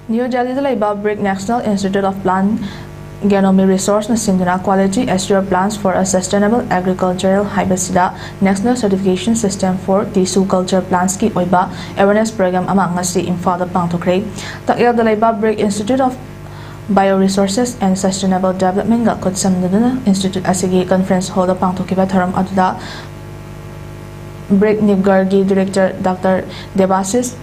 New Delhi laiba BRIC National Institute of Plant Genomic Resource na sinduna Quality Assure Plants for a Sustainable Agricultural Haibasida National Certification System for Tissue Culture Plants ki oiba awareness program ama ngasi Imphal da pangthokhre. Takyal da laiba BRIC Institute of Bioresources and Sustainable Development ga kutsamduna Institute asigi conference hall da pangthokiba tharam aduda BRIC Nibgar gi Director Dr. Debasis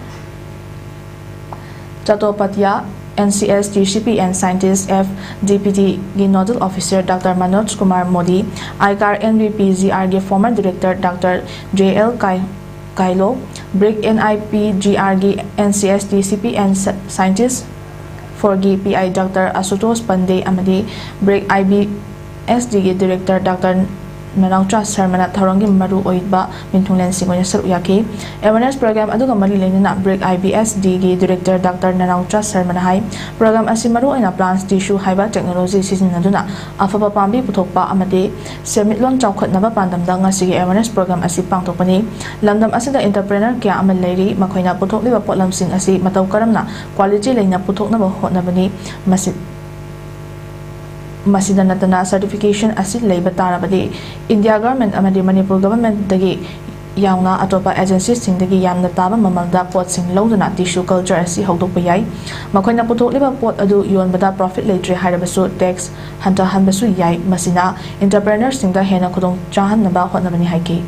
Chattopadhyay NCS GCP and Scientist F DPT gi Nodal Officer Dr. Manoj Kumar Modi, ICAR NVP GRG former Director Dr. JL Kailo, BRIC NIP GRG NCS GCP and Scientist for GPI Dr. Asutosh Pandey Amadi, BRIC IBSD gi Director Dr. Nanautra Sarmana Tharongi Maru Oiba Mintulen Singoya Saruyaki Awareness Program Aduga Mari Lenina BRIC IBSD gi Director Dr. Nanautra Sarmana Hai Program Asimaru in a Plants Tissue Haiba Technology Season Naduna Afaba Pambi Putokpa Amade Semitlon Chaukat Naba Pandam Danga Sigi Awareness Program Asipang Topani Lamdam Asida Entrepreneur Kia Amal Lady Makoina Putok Liva Potlam Sing Asi Matau Karamna Quality Lena Putok Naba Hot Nabani Masida Natana certification asid labor tarabadi India government amadi Manipur government dagi yauna atopa agencies sing dagi yamna taba mamalda pot sing loduna tissue culture asi hawdokpa yai makoina putok liba pot adu yonbada profit leitre harabasu tax hanta hanbasu yai masina entrepreneurs sing da hena khudong chahan naba hotnabani haiki